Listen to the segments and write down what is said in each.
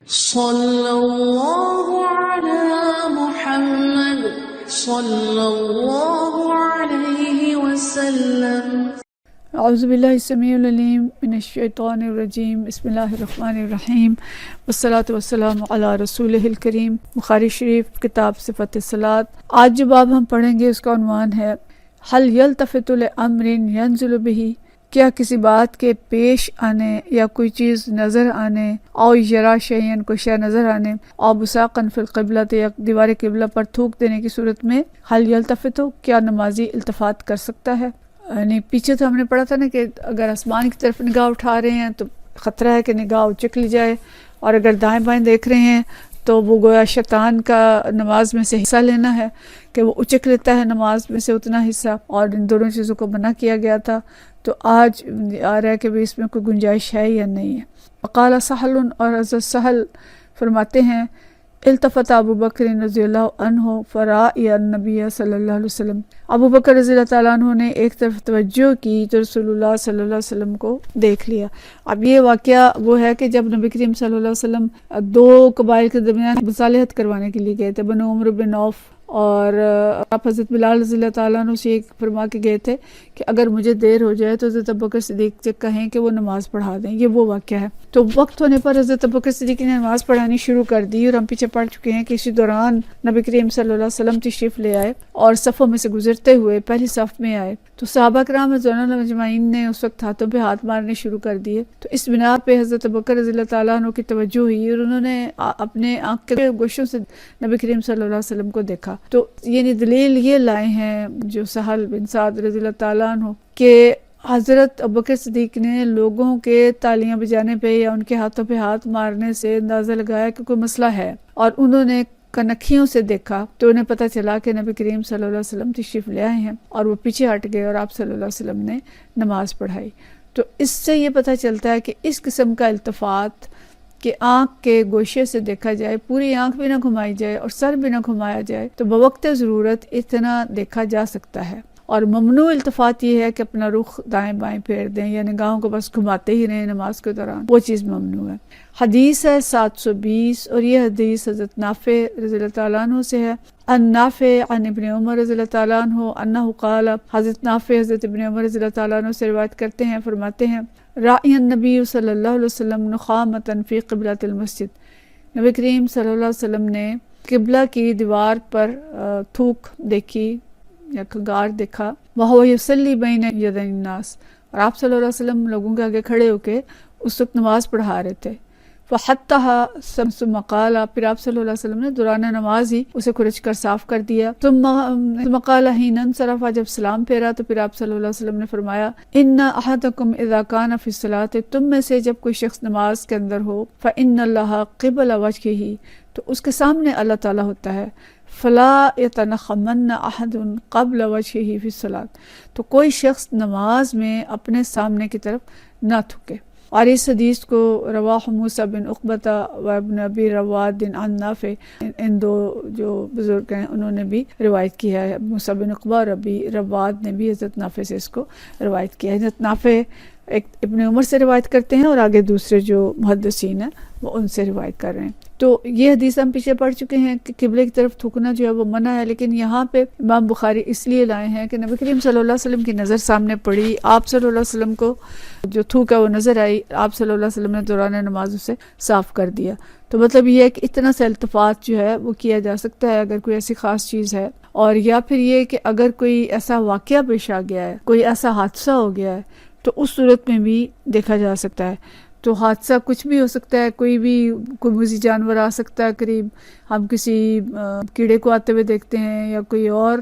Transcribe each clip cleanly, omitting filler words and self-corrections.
صلی اللہ علی محمد صلی اللہ علیہ وسلم۔ اعوذ باللہ السمیع العلیم من الشیطان الرجیم، بسم اللہ الرحمن الرحیم، والصلاة والسلام علی رسولہ الکریم۔ بخاری شریف کتاب صفت الصلاۃ۔ آج جو باب ہم پڑھیں گے اس کا عنوان ہے هل یلتفت لامر ینزل به، کیا کسی بات کے پیش آنے یا کوئی چیز نظر آنے، او یرا شیئن کوئی شے نظر آنے، او بساقن فی القبلہ یا دیوار قبلہ پر تھوک دینے کی صورت میں هل یلتفت، کیا نمازی التفات کر سکتا ہے؟ یعنی پیچھے تو ہم نے پڑھا تھا نا کہ اگر آسمان کی طرف نگاہ اٹھا رہے ہیں تو خطرہ ہے کہ نگاہ اچک لی جائے، اور اگر دائیں بائیں دیکھ رہے ہیں تو وہ گویا شیطان کا نماز میں سے حصہ لینا ہے کہ وہ اچک لیتا ہے نماز میں سے اتنا حصہ، اور ان دونوں چیزوں کو منع کیا گیا تھا۔ تو آج آ رہا ہے کہ اس میں کوئی گنجائش ہے یا نہیں ہے۔ وقال سہل، اور حضرت سہل فرماتے ہیں التفت ابو بکر رضی اللہ عنہ فرائی النبی صلی اللہ علیہ وسلم، ابو بکر رضی اللہ تعالیٰ عنہ نے ایک طرف توجہ کی تو رسول اللہ صلی اللہ علیہ وسلم کو دیکھ لیا۔ اب یہ واقعہ وہ ہے کہ جب نبی کریم صلی اللہ علیہ وسلم دو قبائل کے درمیان مصالحت کروانے کے لیے گئے تھے، بنو عمرو بن عوف، اور آپ حضرت بلال رضی اللہ تعالیٰ عنہ سے ایک فرما کے گئے تھے کہ اگر مجھے دیر ہو جائے تو حضرت ابوبکر صدیق سے کہیں کہ وہ نماز پڑھا دیں۔ یہ وہ واقعہ ہے۔ تو وقت ہونے پر حضرت ابوبکر صدیق نے نماز پڑھانی شروع کر دی، اور ہم پیچھے پڑھ چکے ہیں کہ اسی دوران نبی کریم صلی اللہ علیہ وسلم تشریف لے آئے اور صفوں میں سے گزرتے ہوئے پہلی صف میں آئے۔ تو صحابہ کرام رضوان اللہ اجمعین نے اس وقت ہاتھوں پہ ہاتھ مارنے شروع کر دیے۔ تو اس بنا پہ حضرت ابوبکر رضی اللہ تعالیٰ عنہ کی توجہ ہوئی، اور انہوں نے اپنے آنکھ کے گوشوں سے نبی کریم صلی اللہ علیہ وسلم کو دیکھا۔ تو یعنی دلیل یہ لائے ہیں جو سہل بن سعد رضی اللہ تعالیٰ عنہ کہ حضرت ابوبکر صدیق نے لوگوں کے تالیاں بجانے پہ یا ان کے ہاتھوں پہ ہاتھ مارنے سے اندازہ لگایا کہ کوئی مسئلہ ہے، اور انہوں نے کنکھیوں سے دیکھا تو انہیں پتہ چلا کہ نبی کریم صلی اللہ علیہ وسلم تشریف لے آئے ہیں، اور وہ پیچھے ہٹ گئے اور آپ صلی اللہ علیہ وسلم نے نماز پڑھائی۔ تو اس سے یہ پتہ چلتا ہے کہ اس قسم کا التفات کہ آنکھ کے گوشے سے دیکھا جائے، پوری آنکھ بھی نہ گھمائی جائے اور سر بھی نہ گھمایا جائے، تو بوقت ضرورت اتنا دیکھا جا سکتا ہے۔ اور ممنوع التفات یہ ہے کہ اپنا رخ دائیں بائیں پھیر دیں یا نگاہوں کو بس گھماتے ہی رہیں نماز کے دوران، وہ چیز ممنوع ہے۔ حدیث ہے 720، اور یہ حدیث حضرت نافع رضی اللہ تعالیٰ عنہ سے ہے۔ ان نافع عن ابن عمر رضی اللہ تعالیٰ عنہ انہ قال، حضرت نافع حضرت ابن عمر رضی اللہ تعالیٰ عنہ سے روایت کرتے ہیں، فرماتے ہیں رائی النبی صلی اللہ علیہ وسلم نخامۃ فی قبلۃ المسجد، نبی کریم صلی اللہ علیہ وسلم نے قبلہ کی دیوار پر تھوک دیکھی یا کھنگار دیکھا، وہو یصلی بین یدی الناس، اور آپ صلی اللہ علیہ وسلم لوگوں کے آگے کھڑے ہو کے اس وقت نماز پڑھا رہے تھے۔ فحتھا ثم قال، پھر آپ صلی اللہ علیہ وسلم نے دوران نماز ہی اسے کھرچ کر صاف کر دیا۔ ثم قال حین انصرف، جب سلام پھیرا تو پھر آپ صلی اللہ علیہ وسلم نے فرمایا ان احدکم اذا کان فی الصلاۃ، تم میں سے جب کوئی شخص نماز کے اندر ہو، فان اللہ قبل وجہہ، تو اس کے سامنے اللہ تعالیٰ ہوتا ہے، فلا یتنخمن احد قبل وجہہ فی الصلاۃ، تو کوئی شخص نماز میں اپنے سامنے کی طرف نہ تھکے۔ اور اس حدیث کو رواہ موسیٰ بن عقبہ و ابن ابی رواد عن نافع، ان دو جو بزرگ ہیں انہوں نے بھی روایت کیا ہے، موسیٰ بن عقبہ اور ابی رواد نے بھی حضرت نافع سے اس کو روایت کیا ہے۔ حضرت نافع ایک ابن عمر سے روایت کرتے ہیں، اور آگے دوسرے جو محدثین ہیں وہ ان سے روایت کر رہے ہیں۔ تو یہ حدیث ہم پیچھے پڑھ چکے ہیں کہ قبلے کی طرف تھوکنا جو ہے وہ منع ہے، لیکن یہاں پہ امام بخاری اس لیے لائے ہیں کہ نبی کریم صلی اللہ علیہ وسلم کی نظر سامنے پڑی، آپ صلی اللہ علیہ وسلم کو جو تھوکا وہ نظر آئی، آپ صلی اللہ علیہ وسلم نے دوران نماز اسے صاف کر دیا۔ تو مطلب یہ ہے کہ اتنا سا التفات جو ہے وہ کیا جا سکتا ہے اگر کوئی ایسی خاص چیز ہے، اور یا پھر یہ کہ اگر کوئی ایسا واقعہ پیش آ گیا ہے، کوئی ایسا حادثہ ہو گیا ہے، تو اس صورت میں بھی دیکھا جا سکتا ہے۔ تو حادثہ کچھ بھی ہو سکتا ہے، کوئی موذی جانور آ سکتا ہے قریب، ہم کسی کیڑے کو آتے ہوئے دیکھتے ہیں، یا کوئی اور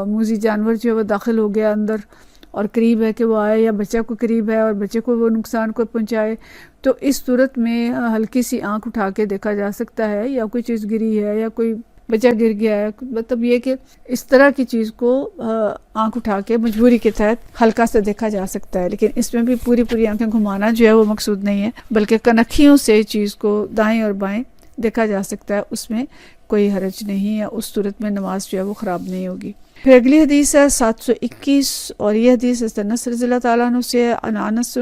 موذی جانور جو ہے وہ داخل ہو گیا اندر اور قریب ہے کہ وہ آئے، یا بچہ کو قریب ہے اور بچے کو وہ نقصان کو پہنچائے، تو اس صورت میں ہلکی سی آنکھ اٹھا کے دیکھا جا سکتا ہے، یا کوئی چیز گری ہے یا کوئی بچہ گر گیا ہے، مطلب یہ کہ اس طرح کی چیز کو آنکھ اٹھا کے مجبوری کے تحت ہلکا سے دیکھا جا سکتا ہے، لیکن اس میں بھی پوری آنکھیں گھمانا جو ہے وہ مقصود نہیں ہے، بلکہ کنکھیوں سے چیز کو دائیں اور بائیں دیکھا جا سکتا ہے، اس میں کوئی حرج نہیں ہے، اس صورت میں نماز جو ہے وہ خراب نہیں ہوگی۔ پھر اگلی حدیث ہے 721، اور یہ حدیث حضرت انس رضی اللہ تعالیٰ عنہ سے، عن انس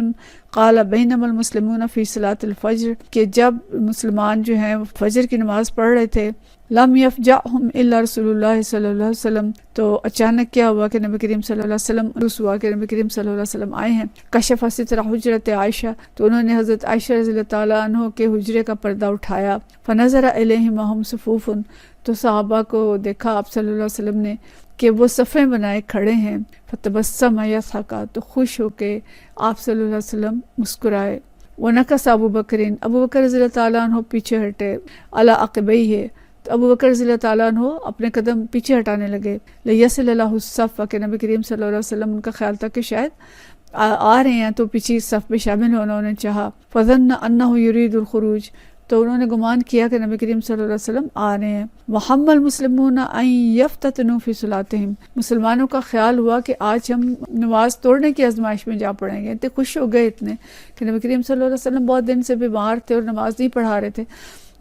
قال بینما المسلمون فی صلاۃ الفجر، کہ جب مسلمان جو ہیں فجر کی نماز پڑھ رہے تھے، لم یفجعہم الا رسول اللہ صلی اللہ علیہ وسلم، تو اچانک کیا ہوا کہ نبی کریم صلی اللہ علیہ وسلم ہوا کہ نبی کریم صلی اللہ علیہ وسلم آئے ہیں. کشف ستر حجرت عائشہ، تو انہوں نے حضرت عائشہ رضی اللہ تعالیٰ عنہ کے حجرے کا پردہ اٹھایا. فنظر الیہم وہم صفوف، تو صحابہ کو دیکھا آپ صلی اللہ علیہ وسلم نے کہ وہ صفیں بنائے کھڑے ہیں. فتبسم یضحکا، تو خوش ہو کے آپ صلی اللہ علیہ وسلم مسکرائے. ونکس ابو بکرین، ابو بکر رضی اللہ تعالیٰ عنہ پیچھے ہٹے. علی عقبیہ، تو ابو بکر رضی اللہ تعالیٰ عنہ اپنے قدم پیچھے ہٹانے لگے. لیصل اللہ الصف، کہ نبی کریم صلی اللہ علیہ وسلم ان کا خیال تھا کہ شاید آ رہے ہیں تو پیچھے صف میں شامل ہونا انہوں نے چاہا. فظن انہ یرید الخروج، تو انہوں نے گمان کیا کہ نبی کریم صلی اللہ علیہ وسلم آ رہے ہیں. وہم المسلمون ان یفتتنوا فی صلاتہم، مسلمانوں کا خیال ہوا کہ آج ہم نماز توڑنے کی آزمائش میں جا پڑیں گے. اتنے خوش ہو گئے اتنے کہ نبی کریم صلی اللہ علیہ وسلم بہت دن سے بیمار تھے اور نماز نہیں پڑھا رہے تھے،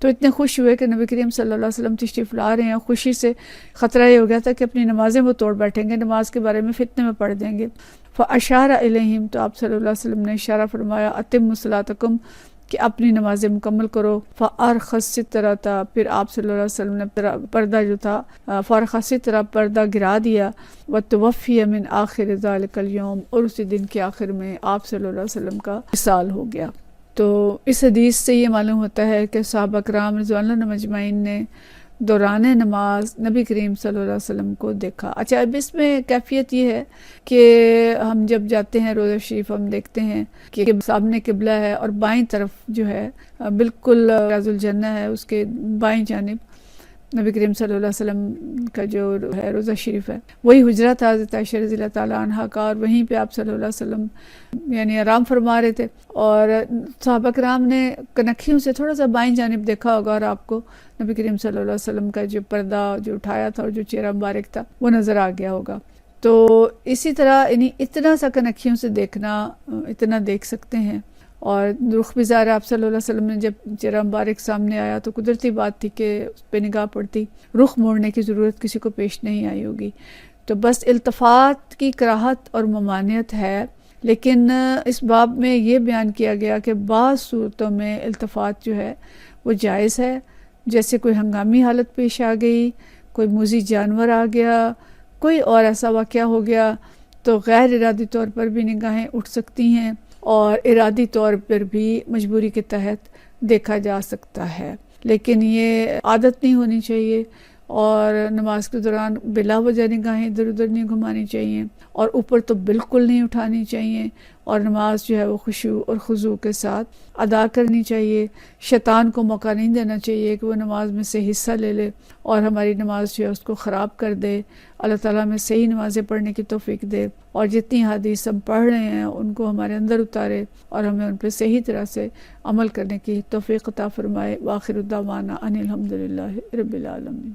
تو اتنے خوش ہوئے کہ نبی کریم صلی اللہ علیہ وسلم تشریف لا رہے ہیں. خوشی سے خطرہ یہ ہو گیا تھا کہ اپنی نمازیں وہ توڑ بیٹھیں گے، نماز کے بارے میں فتنے میں پڑھ دیں گے. فاشار الیہم، تو آپ صلی اللہ علیہ وسلم نے اشارہ فرمایا اتموا صلاتکم، کہ اپنی نمازیں مکمل کرو. فارخ السترہ، پھر آپ صلی اللہ علیہ وسلم نے پردہ جو تھا فارخ السترہ، پردہ گرا دیا. وتوفی من آخر ذلک اليوم، اور اسی دن کے آخر میں آپ صلی اللہ علیہ وسلم کا وصال ہو گیا. تو اس حدیث سے یہ معلوم ہوتا ہے کہ صحابہ کرام رضوان اللہ مجمعین نے دوران نماز نبی کریم صلی اللہ علیہ وسلم کو دیکھا. اچھا، اب اس میں کیفیت یہ ہے کہ ہم جب جاتے ہیں روضہ شریف، ہم دیکھتے ہیں کہ سامنے قبلہ ہے اور بائیں طرف جو ہے بالکل ریاض الجنہ ہے، اس کے بائیں جانب نبی کریم صلی اللہ علیہ وسلم کا جو ہے روضہ شریف ہے، وہی حجرہ تھا حضرت عائشہ رضی اللہ تعالیٰ عنہ کا، اور وہیں پہ آپ صلی اللہ علیہ وسلم یعنی آرام فرما رہے تھے. اور صحابہ کرام نے کنکھیوں سے تھوڑا سا بائیں جانب دیکھا ہوگا اور آپ کو نبی کریم صلی اللہ علیہ وسلم کا جو پردہ جو اٹھایا تھا اور جو چہرہ مبارک تھا وہ نظر آ گیا ہوگا. تو اسی طرح یعنی اتنا سا کنکھیوں سے دیکھنا، اتنا دیکھ سکتے ہیں. اور رخ بھی ظاہر آپ صلی اللہ علیہ وسلم نے جب چہرہ مبارک سامنے آیا تو قدرتی بات تھی کہ اس پہ نگاہ پڑتی، رخ موڑنے کی ضرورت کسی کو پیش نہیں آئی ہوگی. تو بس التفات کی کراہت اور ممانعت ہے، لیکن اس باب میں یہ بیان کیا گیا کہ بعض صورتوں میں التفات جو ہے وہ جائز ہے، جیسے کوئی ہنگامی حالت پیش آ گئی، کوئی موذی جانور آ گیا، کوئی اور ایسا واقعہ ہو گیا، تو غیر ارادی طور پر بھی نگاہیں اٹھ سکتی ہیں اور ارادی طور پر بھی مجبوری کے تحت دیکھا جا سکتا ہے. لیکن یہ عادت نہیں ہونی چاہیے، اور نماز کے دوران بلا وجہ نگاہیں ادھر ادھر نہیں گھمانی چاہیے، اور اوپر تو بالکل نہیں اٹھانی چاہیے، اور نماز جو ہے وہ خشوع اور خضوع کے ساتھ ادا کرنی چاہیے. شیطان کو موقع نہیں دینا چاہیے کہ وہ نماز میں سے حصہ لے لے اور ہماری نماز جو ہے اس کو خراب کر دے. اللہ تعالیٰ میں صحیح نمازیں پڑھنے کی توفیق دے، اور جتنی حدیث ہم پڑھ رہے ہیں ان کو ہمارے اندر اتارے اور ہمیں ان پہ صحیح طرح سے عمل کرنے کی توفیق عطا فرمائے. وآخر دعوانا ان الحمدللہ رب العالمین.